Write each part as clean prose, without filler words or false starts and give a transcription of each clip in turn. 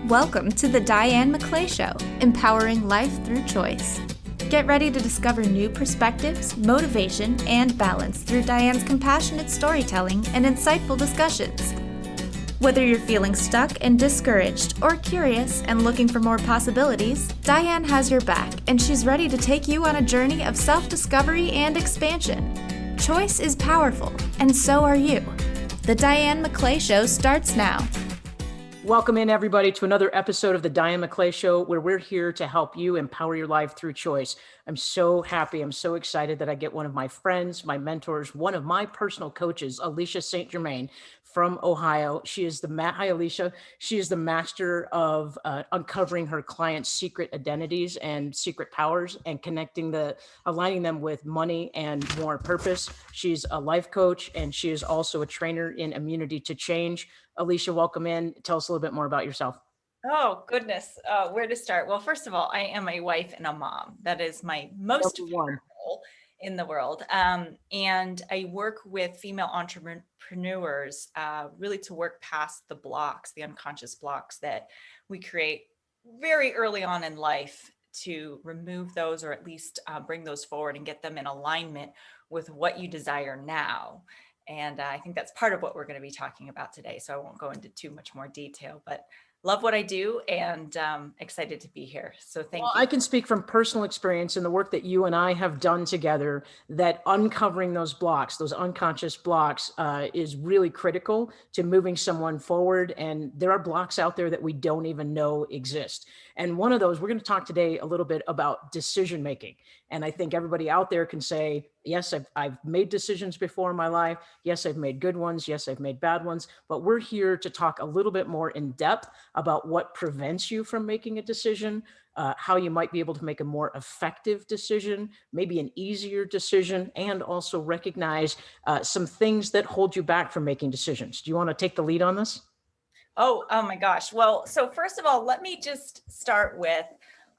Welcome to the Diane McClay Show, empowering life through choice. Get ready to discover new perspectives, motivation, and balance through Diane's compassionate storytelling and insightful discussions. Whether you're feeling stuck and discouraged or curious and looking for more possibilities, Diane has your back, and she's ready to take you on a journey of self-discovery and expansion. Choice is powerful, and so are you. The Diane McClay Show starts now. Welcome in, everybody, to another episode of the Diane McClay Show, where we're here to help you empower your life through choice. I'm so happy. I'm so excited that I get one of my friends, my mentors, one of my personal coaches, Alicia St. Germain from Ohio. She is Hi, Alicia. She is the master of uncovering her clients' secret identities and secret powers and aligning them with money and more purpose. She's a life coach, and she is also a trainer in immunity to change. Alicia, welcome in. Tell us a little bit more about yourself. Oh, goodness. Where to start? Well, first of all, I am a wife and a mom. That is my most favorite role in the world. And I work with female entrepreneurs really to work past the blocks, the unconscious blocks that we create very early on in life, to remove those, or at least bring those forward and get them in alignment with what you desire now. And I think that's part of what we're going to be talking about today. So I won't go into too much more detail, but love what I do and excited to be here. So thank you. I can speak from personal experience in the work that you and I have done together, that uncovering those blocks, those unconscious blocks, is really critical to moving someone forward. And there are blocks out there that we don't even know exist. And one of those, we're going to talk today a little bit about decision making. And I think everybody out there can say, yes, I've made decisions before in my life. Yes, I've made good ones. Yes, I've made bad ones. But we're here to talk a little bit more in depth about what prevents you from making a decision, how you might be able to make a more effective decision, maybe an easier decision, and also recognize some things that hold you back from making decisions. Do you want to take the lead on this? Oh my gosh. Well, so first of all, let me just start with,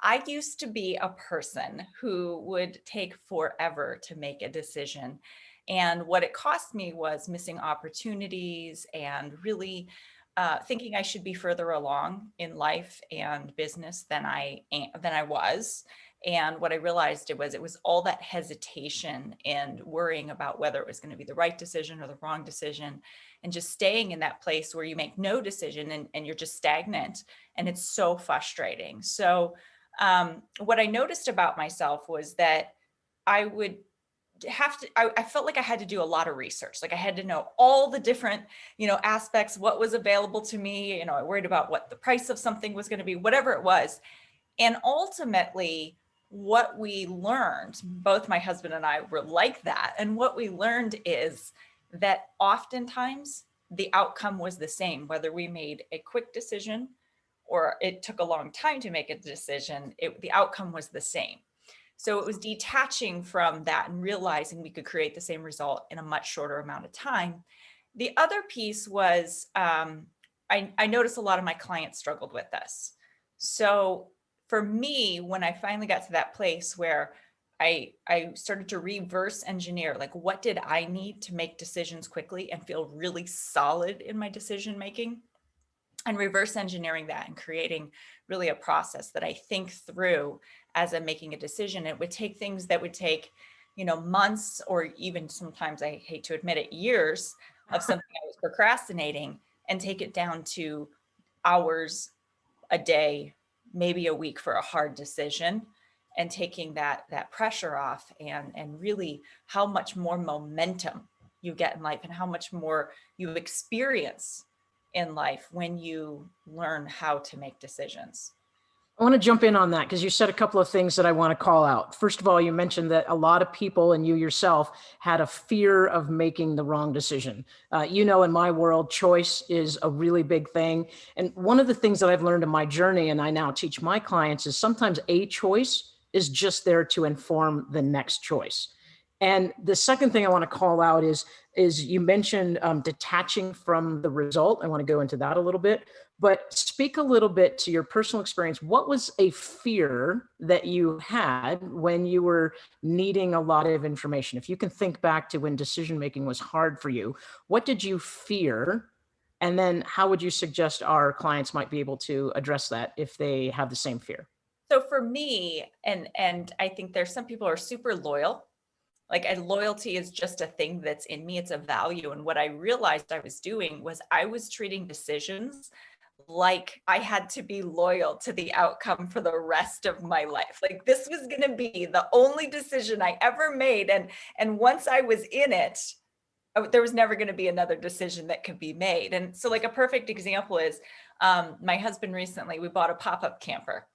I used to be a person who would take forever to make a decision. And what it cost me was missing opportunities and really thinking I should be further along in life and business than I was. And what I realized it was all that hesitation and worrying about whether it was going to be the right decision or the wrong decision, and just staying in that place where you make no decision and you're just stagnant. And it's so frustrating. So what I noticed about myself was that I would I felt like I had to do a lot of research. Like I had to know all the different, aspects, what was available to me. I worried about what the price of something was going to be, whatever it was. And ultimately, what we learned, both my husband and I were like that. And what we learned is that oftentimes the outcome was the same, whether we made a quick decision or it took a long time to make a decision, the outcome was the same. So it was detaching from that and realizing we could create the same result in a much shorter amount of time. The other piece was I noticed a lot of my clients struggled with this. So for me, when I finally got to that place where I started to reverse engineer, like what did I need to make decisions quickly and feel really solid in my decision making, and reverse engineering that and creating really a process that I think through as I'm making a decision. It would take things that would take, months, or even sometimes, I hate to admit it, years of something I was procrastinating, and take it down to hours, a day, maybe a week for a hard decision, and taking that pressure off, and really how much more momentum you get in life and how much more you experience in life when you learn how to make decisions. I want to jump in on that because you said a couple of things that I want to call out. First of all, you mentioned that a lot of people, and you yourself, had a fear of making the wrong decision. In my world, choice is a really big thing. And one of the things that I've learned in my journey, and I now teach my clients, is sometimes a choice is just there to inform the next choice. And the second thing I want to call out is you mentioned detaching from the result. I want to go into that a little bit. But speak a little bit to your personal experience. What was a fear that you had when you were needing a lot of information? If you can think back to when decision making was hard for you, what did you fear? And then how would you suggest our clients might be able to address that if they have the same fear? So for me, and I think there's some people who are super loyal. Like, and loyalty is just a thing that's in me. It's a value. And what I realized I was doing was I was treating decisions like I had to be loyal to the outcome for the rest of my life. Like, this was going to be the only decision I ever made. And once I was in it, there was never going to be another decision that could be made. And so, like, a perfect example is my husband recently, we bought a pop-up camper,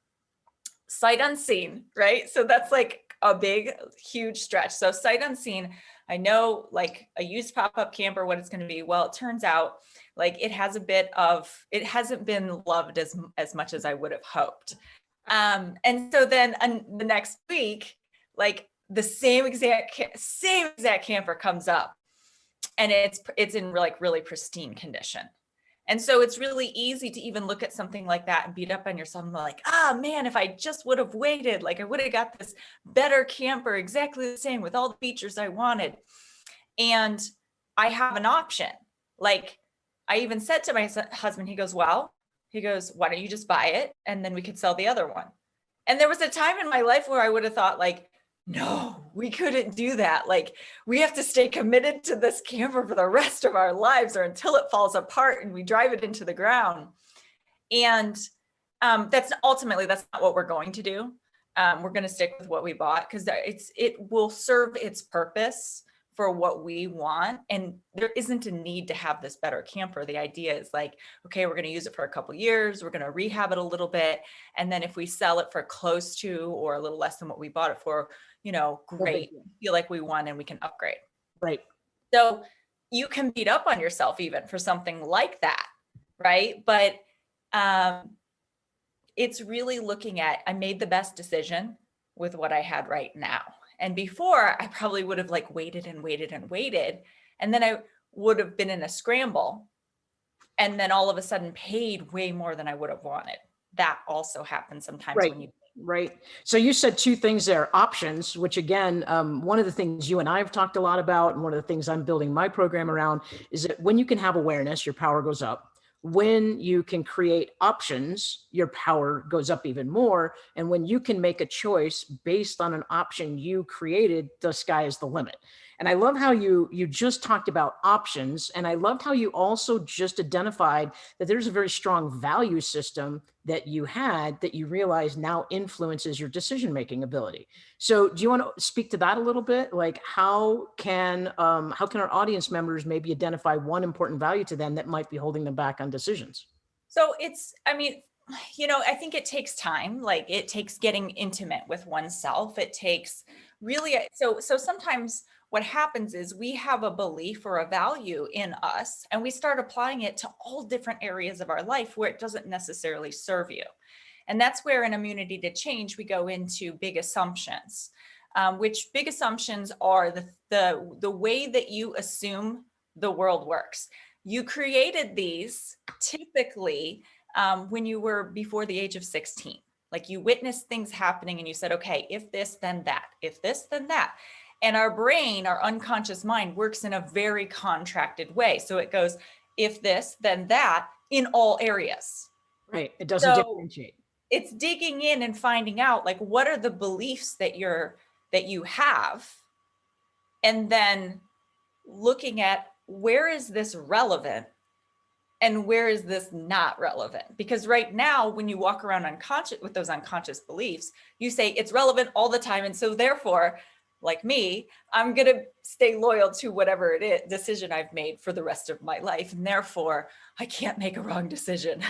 sight unseen, right? So that's like a big, huge stretch. So sight unseen, I know, like, a used pop-up camper, what it's going to be. Well, it turns out like it hasn't been loved as much as I would have hoped. And so then the next week, like, the same exact camper comes up, and it's in like really pristine condition. And so it's really easy to even look at something like that and beat up on yourself and be like, man, if I just would have waited, like, I would have got this better camper, exactly the same with all the features I wanted. And I have an option. Like, I even said to my husband, he goes, why don't you just buy it? And then we could sell the other one. And there was a time in my life where I would have thought, like, no, we couldn't do that. Like, we have to stay committed to this camper for the rest of our lives, or until it falls apart and we drive it into the ground. And that's not what we're going to do. We're going to stick with what we bought, because it will serve its purpose for what we want. And there isn't a need to have this better camper. The idea is like, okay, we're going to use it for a couple of years. We're going to rehab it a little bit. And then if we sell it for close to or a little less than what we bought it for, great, feel like we won and we can upgrade. Right. So you can beat up on yourself even for something like that. Right. But it's really looking at, I made the best decision with what I had right now. And before, I probably would have like waited and waited and waited. And then I would have been in a scramble, and then all of a sudden paid way more than I would have wanted. That also happens sometimes. Right. Right. So you said two things there: options, which again, one of the things you and I have talked a lot about, and one of the things I'm building my program around, is that when you can have awareness, your power goes up. When you can create options, your power goes up even more. And when you can make a choice based on an option you created, the sky is the limit. And I love how you just talked about options. And I loved how you also just identified that there's a very strong value system that you had that you realize now influences your decision-making ability. So do you want to speak to that a little bit? Like, how can our audience members maybe identify one important value to them that might be holding them back on decisions? So I think it takes time. Like, it takes getting intimate with oneself. It takes really, so sometimes what happens is we have a belief or a value in us, and we start applying it to all different areas of our life where it doesn't necessarily serve you. And that's where in Immunity to Change, we go into big assumptions, which big assumptions are the way that you assume the world works. You created these typically when you were before the age of 16. Like, you witnessed things happening and you said, okay, if this, then that, if this, then that. And our brain, our unconscious mind, works in a very contracted way. So it goes, if this, then that, in all areas. Right. It doesn't differentiate. It's digging in and finding out, like, what are the beliefs that you have, and then looking at, where is this relevant and where is this not relevant? Because right now, when you walk around unconscious with those unconscious beliefs, you say it's relevant all the time. And so therefore, like me, I'm going to stay loyal to whatever it is, decision I've made for the rest of my life. And therefore, I can't make a wrong decision.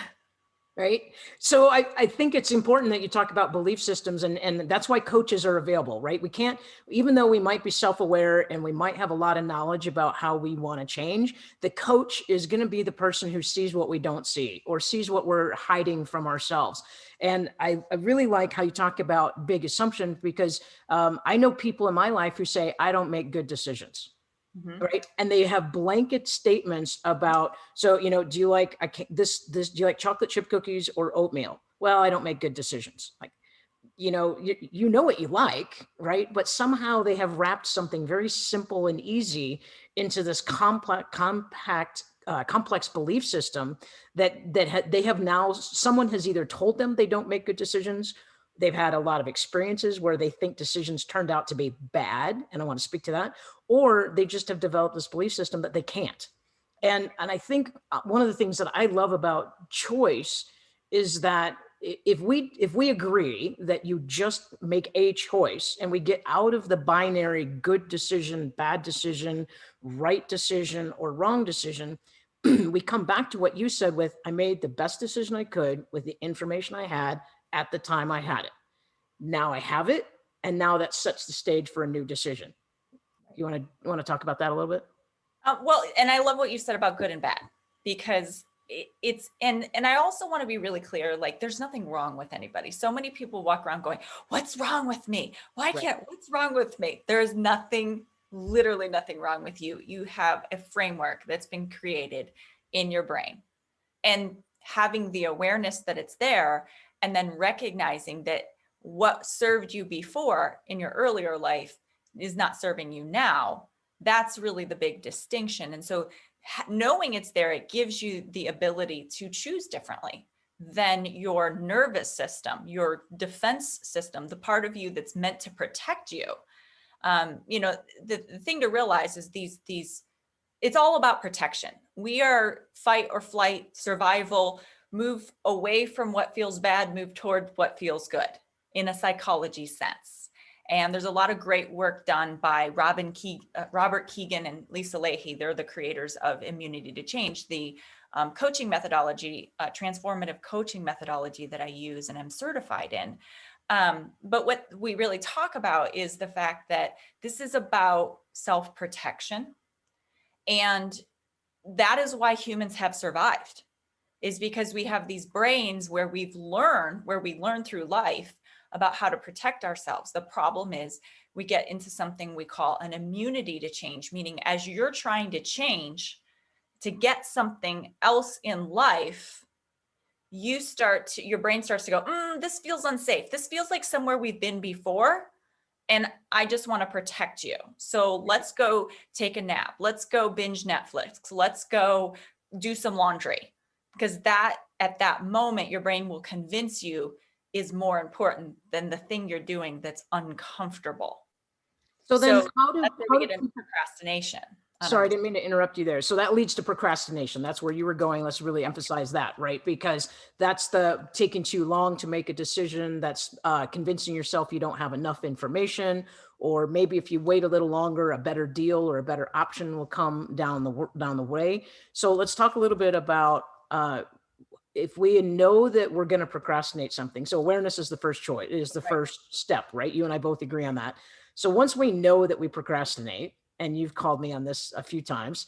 Right. So I think it's important that you talk about belief systems, and that's why coaches are available, right? We can't, even though we might be self-aware and we might have a lot of knowledge about how we want to change, the coach is going to be the person who sees what we don't see, or sees what we're hiding from ourselves. And I really like how you talk about big assumptions, because I know people in my life who say, I don't make good decisions. Mhm. right? And they have blanket statements about, so, do you like, do you like chocolate chip cookies or oatmeal? Well, I don't make good decisions. Like, you know what you like, right? But somehow they have wrapped something very simple and easy into this complex belief system they have now. Someone has either told them they don't make good decisions. They've had a lot of experiences where they think decisions turned out to be bad, and I want to speak to that. Or they just have developed this belief system that they can't. And I think one of the things that I love about choice is that if we agree that you just make a choice and we get out of the binary good decision, bad decision, right decision, or wrong decision, we come back to what you said with, I made the best decision I could with the information I had at the time I had it. Now I have it, and now that sets the stage for a new decision. You want to talk about that a little bit? Well, and I love what you said about good and bad, because it's, and I also want to be really clear, like there's nothing wrong with anybody. So many people walk around going, what's wrong with me? What's wrong with me? There's nothing, literally nothing wrong with you. You have a framework that's been created in your brain, and having the awareness that it's there, and then recognizing that what served you before in your earlier life is not serving you now. That's really the big distinction. And so knowing it's there, it gives you the ability to choose differently than your nervous system, your defense system, the part of you that's meant to protect you. The thing to realize is it's all about protection. We are fight or flight, survival, move away from what feels bad, move toward what feels good in a psychology sense. And there's a lot of great work done by Robert Keegan and Lisa Leahy. They're the creators of Immunity to Change, the coaching methodology, transformative coaching methodology that I use and am certified in. But what we really talk about is the fact that this is about self-protection. And that is why humans have survived, is because we have these brains where we learn through life about how to protect ourselves. The problem is we get into something we call an immunity to change, meaning as you're trying to change to get something else in life, your brain starts to go, this feels unsafe. This feels like somewhere we've been before. And I just want to protect you. So let's go take a nap. Let's go binge Netflix. Let's go do some laundry. Because that, at that moment, your brain will convince you is more important than the thing you're doing that's uncomfortable. So then that's where we get into procrastination. Sorry, I didn't mean to interrupt you there. So that leads to procrastination. That's where you were going. Let's really emphasize that, right? Because that's the taking too long to make a decision. That's convincing yourself you don't have enough information, or maybe if you wait a little longer, a better deal or a better option will come down the way. So let's talk a little bit about if we know that we're going to procrastinate something. So awareness is the first choice, is the first step, right? You and I both agree on that. So once we know that we procrastinate, and you've called me on this a few times,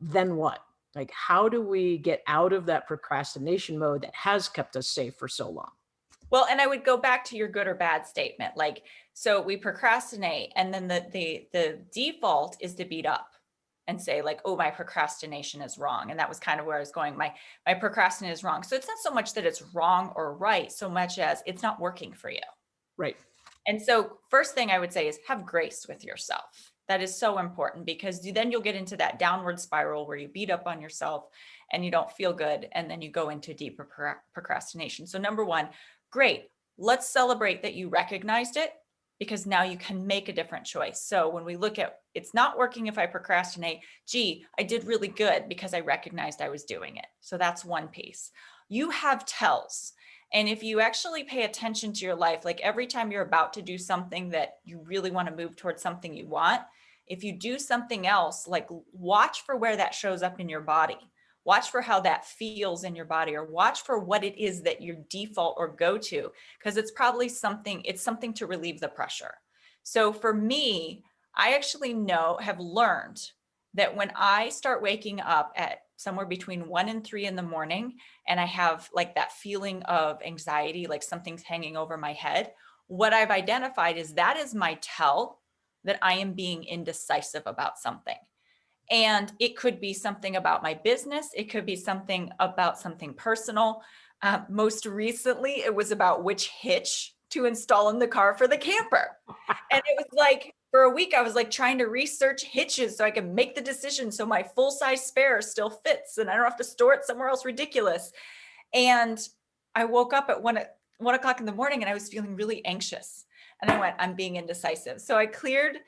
then what? Like, how do we get out of that procrastination mode that has kept us safe for so long? Well, and I would go back to your good or bad statement. Like, so we procrastinate, and then the default is to beat up and say like, oh, my procrastination is wrong. And that was kind of where I was going. My procrastination is wrong. So it's not so much that it's wrong or right, so much as it's not working for you. Right. And so first thing I would say is have grace with yourself. That is so important, because then you'll get into that downward spiral where you beat up on yourself and you don't feel good. And then you go into deeper procrastination. So number one, great. Let's celebrate that you recognized it, because now you can make a different choice. So when we look at it's not working if I procrastinate, gee, I did really good because I recognized I was doing it. So that's one piece. You have tells. And if you actually pay attention to your life, like every time you're about to do something that you really want to move towards something you want, if you do something else, like watch for where that shows up in your body. Watch for how that feels in your body, or watch for what it is that your default or go to, because it's probably something to relieve the pressure. So for me, I actually have learned that when I start waking up at somewhere between 1 and 3 in the morning, and I have like that feeling of anxiety, like something's hanging over my head, what I've identified is that is my tell that I am being indecisive about something. And it could be something about my business. It could be something about something personal. Most recently, it was about which hitch to install in the car for the camper. And it was like, for a week, I was like trying to research hitches so I can make the decision so my full-size spare still fits and I don't have to store it somewhere else ridiculous. And I woke up at 1 o'clock in the morning and I was feeling really anxious. And I went, I'm being indecisive. So I cleared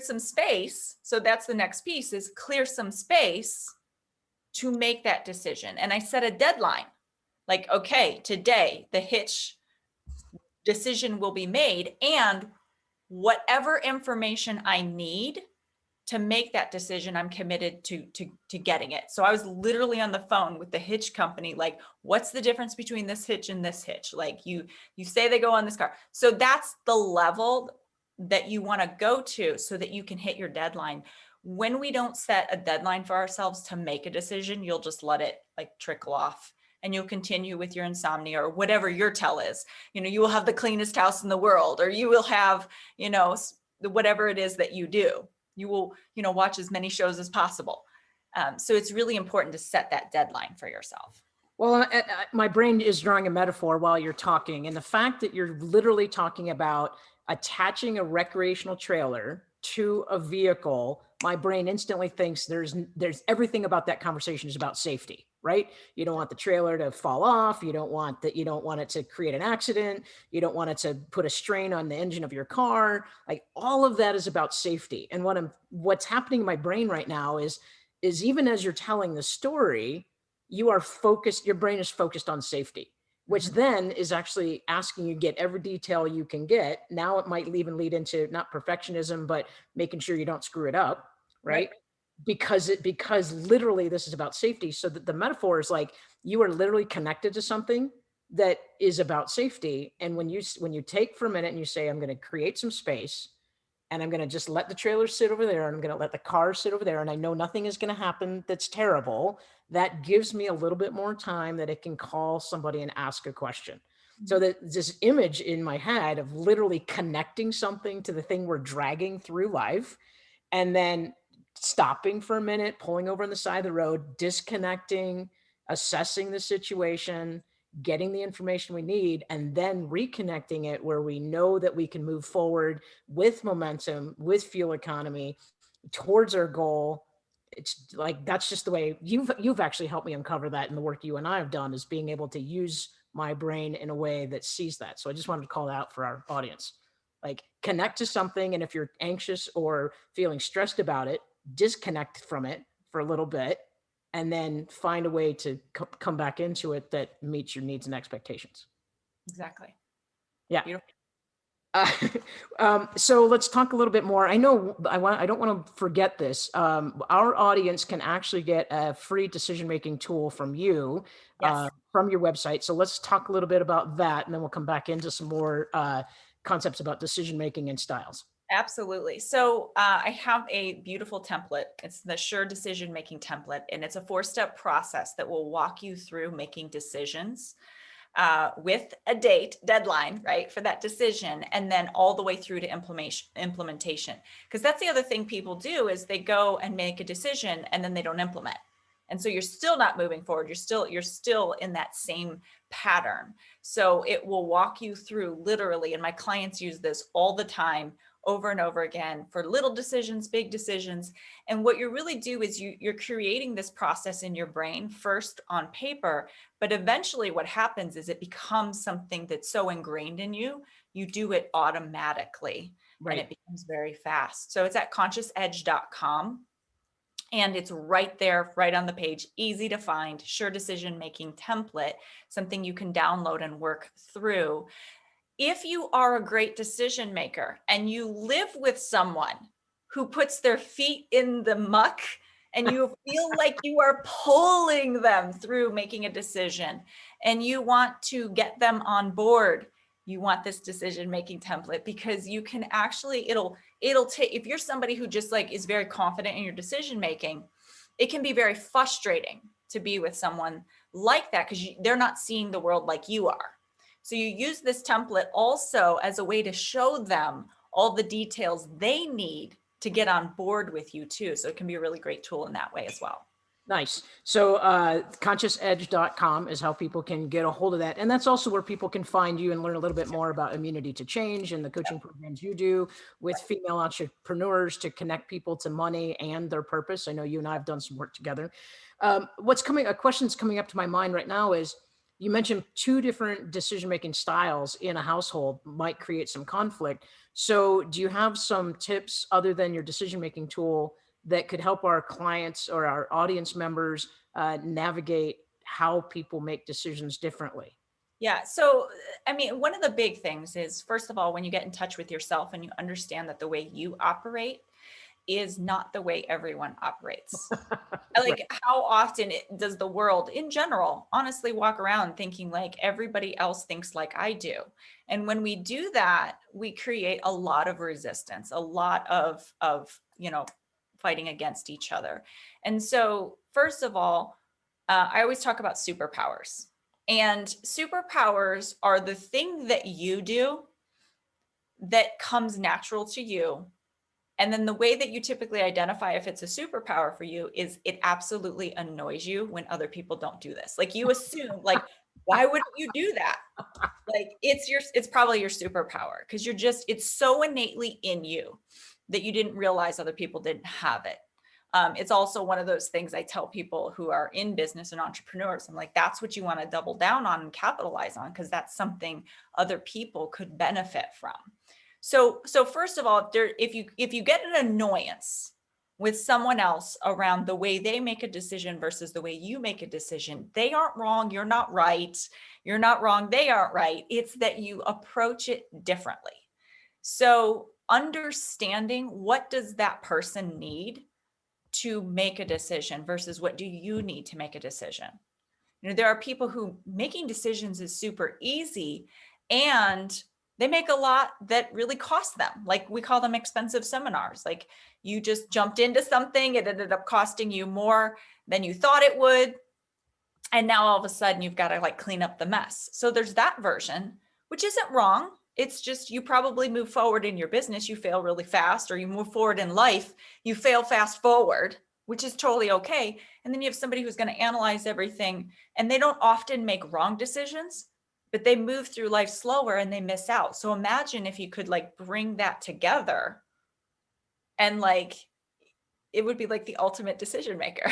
some space. So that's the next piece, is clear some space to make that decision. And I set a deadline, like, okay, today the hitch decision will be made, and whatever information I need to make that decision, I'm committed to getting it. So I was literally on the phone with the hitch company, like, what's the difference between this hitch and this hitch? Like, you say they go on this car. So that's the level that you want to go to so that you can hit your deadline. When we don't set a deadline for ourselves to make a decision, you'll just let it like trickle off and you'll continue with your insomnia or whatever your tell is. You will have the cleanest house in the world, or you will have, whatever it is that you do. You will, watch as many shows as possible. So it's really important to set that deadline for yourself. Well, my brain is drawing a metaphor while you're talking. And the fact that you're literally talking about attaching a recreational trailer to a vehicle, my brain instantly thinks there's everything about that conversation is about safety, right? You don't want the trailer to fall off. You don't want it to create an accident. You don't want it to put a strain on the engine of your car. Like, all of that is about safety. And what's happening in my brain right now is even as you're telling the story, your brain is focused on safety, which then is actually asking you to get every detail you can get. Now it might even lead into not perfectionism, but making sure you don't screw it up, right? Because literally this is about safety. So that the metaphor is like, you are literally connected to something that is about safety. And when you take for a minute and you say, I'm going to create some space, and I'm going to just let the trailer sit over there, and I'm going to let the car sit over there, and I know nothing is going to happen that's terrible, that gives me a little bit more time that it can call somebody and ask a question. Mm-hmm. So that this image in my head of literally connecting something to the thing we're dragging through life, and then stopping for a minute, pulling over on the side of the road, disconnecting, assessing the situation, getting the information we need, and then reconnecting it where we know that we can move forward with momentum, with fuel economy towards our goal. It's like, that's just the way you've actually helped me uncover that in the work you and I have done, is being able to use my brain in a way that sees that. So I just wanted to call that out for our audience. Like, connect to something. And if you're anxious or feeling stressed about it, disconnect from it for a little bit, and then find a way to come back into it that meets your needs and expectations. Exactly. Yeah. So let's talk a little bit more. I know I don't want to forget this. Our audience can actually get a free decision-making tool from you, yes, from your website. So let's talk a little bit about that, and then we'll come back into some more concepts about decision-making and styles. Absolutely. So I have a beautiful template. It's the Sure Decision Making template, and it's a 4-step process that will walk you through making decisions with a deadline, right, for that decision, and then all the way through to implementation. Because that's the other thing people do, is they go and make a decision and then they don't implement. And so you're still not moving forward. You're still in that same pattern. So it will walk you through, literally, and my clients use this all the time, over and over again, for little decisions, big decisions. And what you really do is you're creating this process in your brain, first on paper, but eventually what happens is it becomes something that's so ingrained in you, you do it automatically, right, and it becomes very fast. So it's at consciousedge.com. And it's right there, right on the page, easy to find, Sure Decision Making template, something you can download and work through. If you are a great decision maker and you live with someone who puts their feet in the muck and you feel like you are pulling them through making a decision, and you want to get them on board, you want this decision-making template, because you can actually, it'll take, if you're somebody who just like is very confident in your decision-making, it can be very frustrating to be with someone like that, because they're not seeing the world like you are. So you use this template also as a way to show them all the details they need to get on board with you too. So it can be a really great tool in that way as well. Nice. So consciousedge.com is how people can get a hold of that. And that's also where people can find you and learn a little bit more about immunity to change and the coaching programs you do with female entrepreneurs to connect people to money and their purpose. I know you and I have done some work together. A question that's coming up to my mind right now is, you mentioned 2 different decision-making styles in a household might create some conflict. So do you have some tips other than your decision-making tool that could help our clients or our audience members navigate how people make decisions differently? Yeah. So, I mean, one of the big things is, first of all, when you get in touch with yourself and you understand that the way you operate is not the way everyone operates. Like, how often does the world in general honestly walk around thinking like everybody else thinks like I do? And when we do that, we create a lot of resistance, a lot of fighting against each other. And so, first of all, I always talk about superpowers. And superpowers are the thing that you do that comes natural to you. And then the way that you typically identify if it's a superpower for you is it absolutely annoys you when other people don't do this. Like, you assume, like, why wouldn't you do that? Like, it's probably your superpower because it's so innately in you that you didn't realize other people didn't have it. It's also one of those things I tell people who are in business and entrepreneurs. I'm like, that's what you want to double down on and capitalize on, because that's something other people could benefit from. So first of all, if you get an annoyance with someone else around the way they make a decision versus the way you make a decision, they aren't wrong. You're not right. You're not wrong. They aren't right. It's that you approach it differently. So understanding, what does that person need to make a decision versus what do you need to make a decision? There are people who making decisions is super easy, and they make a lot that really cost them. Like, we call them expensive seminars. Like, you just jumped into something, it ended up costing you more than you thought it would. And now all of a sudden you've got to like clean up the mess. So there's that version, which isn't wrong. It's just, you probably move forward in your business, you fail really fast, or you move forward in life, you fail fast forward, which is totally okay. And then you have somebody who's going to analyze everything, and they don't often make wrong decisions, but they move through life slower and they miss out. So imagine if you could like bring that together, and like, it would be like the ultimate decision maker.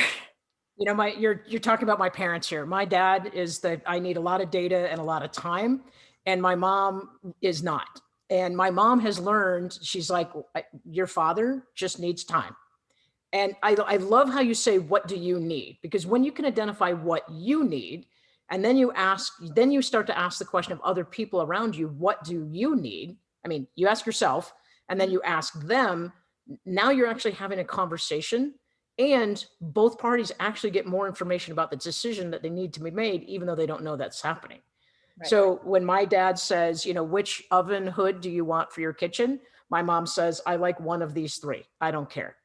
You're talking about my parents here. My dad is that I need a lot of data and a lot of time, and my mom is not. And my mom has learned, she's like, your father just needs time. And I love how you say, what do you need? Because when you can identify what you need, and then you start to ask the question of other people around you, what do you need? I mean, you ask yourself, and then you ask them. Now you're actually having a conversation, and both parties actually get more information about the decision that they need to be made, even though they don't know that's happening. Right. So when my dad says, which oven hood do you want for your kitchen? My mom says, I like one of these 3. I don't care.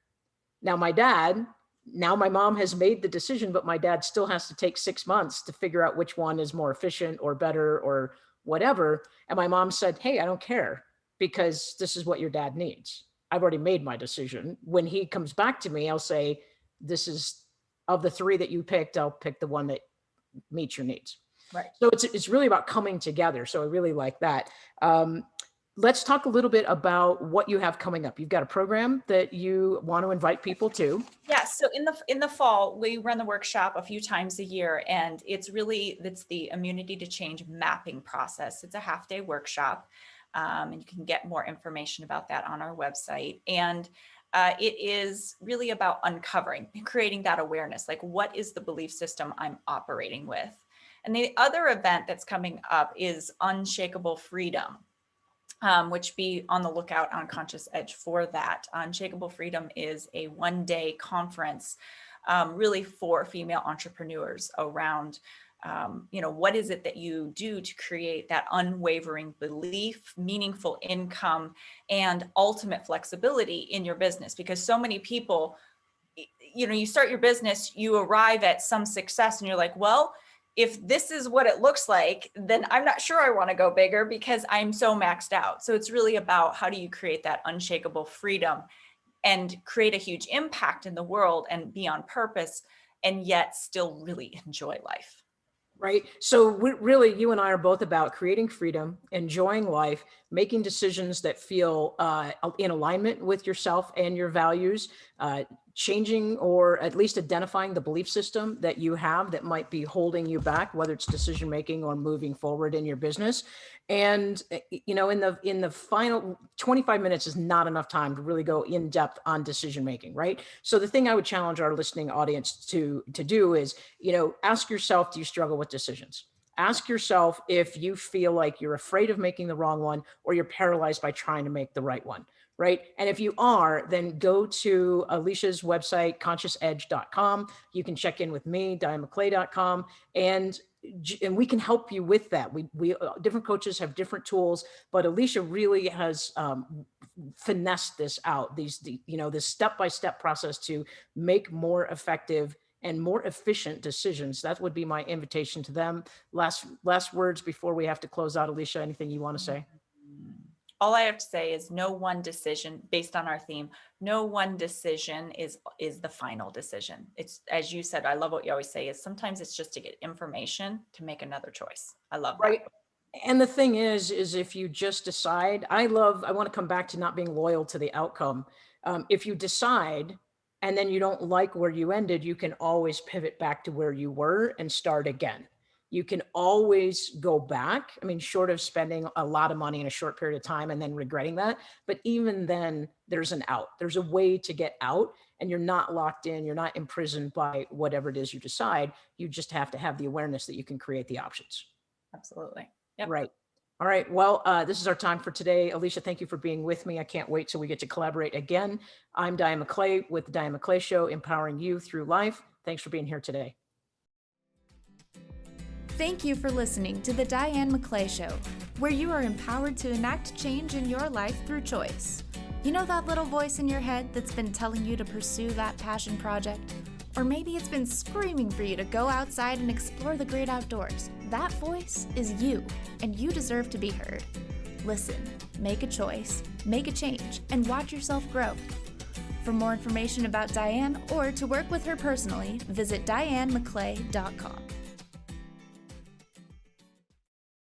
Now my mom has made the decision, but my dad still has to take 6 months to figure out which one is more efficient or better or whatever. And my mom said, hey, I don't care, because this is what your dad needs. I've already made my decision. When he comes back to me, I'll say, this is, of the 3 that you picked, I'll pick the one that meets your needs. Right. So it's really about coming together. So I really like that. Let's talk a little bit about what you have coming up. You've got a program that you want to invite people to. Yeah. So in the fall, we run the workshop a few times a year, and it's the immunity to change mapping process. It's a half-day workshop. And you can get more information about that on our website. And it is really about uncovering, creating that awareness, like, what is the belief system I'm operating with? And the other event that's coming up is Unshakable Freedom, which be on the lookout on Conscious Edge for that. Unshakable Freedom is a one-day conference really for female entrepreneurs around what is it that you do to create that unwavering belief, meaningful income, and ultimate flexibility in your business? Because so many people, you start your business, you arrive at some success, and you're like, well, if this is what it looks like, then I'm not sure I want to go bigger because I'm so maxed out. So it's really about how do you create that unshakable freedom and create a huge impact in the world and be on purpose and yet still really enjoy life. Right. So really, you and I are both about creating freedom, enjoying life, making decisions that feel in alignment with yourself and your values, changing or at least identifying the belief system that you have that might be holding you back, whether it's decision making or moving forward in your business. And in the final 25 minutes is not enough time to really go in depth on decision making, right? So the thing I would challenge our listening audience to do is, ask yourself, do you struggle with decisions? Ask yourself if you feel like you're afraid of making the wrong one or you're paralyzed by trying to make the right one. Right. And if you are, then go to Alicia's website, consciousedge.com. You can check in with me, DianeMcClay.com, and we can help you with that. We different coaches have different tools, but Alicia really has finessed this out, this step-by-step process to make more effective and more efficient decisions. That would be my invitation to them. Last words before we have to close out. Alicia, anything you want to say? All I have to say is no one decision, based on our theme, no one decision is the final decision. It's, as you said, I love what you always say, is sometimes it's just to get information to make another choice. I love that. Right. And the thing is if you just decide, I want to come back to not being loyal to the outcome. If you decide and then you don't like where you ended, you can always pivot back to where you were and start again. You can always go back. I mean, short of spending a lot of money in a short period of time and then regretting that. But even then, there's an out. There's a way to get out, and you're not locked in. You're not imprisoned by whatever it is you decide. You just have to have the awareness that you can create the options. Absolutely. Yep. Right. All right. Well, this is our time for today. Alicia, thank you for being with me. I can't wait till we get to collaborate again. I'm Diane McClay with the Diane McClay Show, empowering you through life. Thanks for being here today. Thank you for listening to the Diane McClay Show, where you are empowered to enact change in your life through choice. You know that little voice in your head that's been telling you to pursue that passion project? Or maybe it's been screaming for you to go outside and explore the great outdoors. That voice is you, and you deserve to be heard. Listen, make a choice, make a change, and watch yourself grow. For more information about Diane or to work with her personally, visit DianeMcClay.com.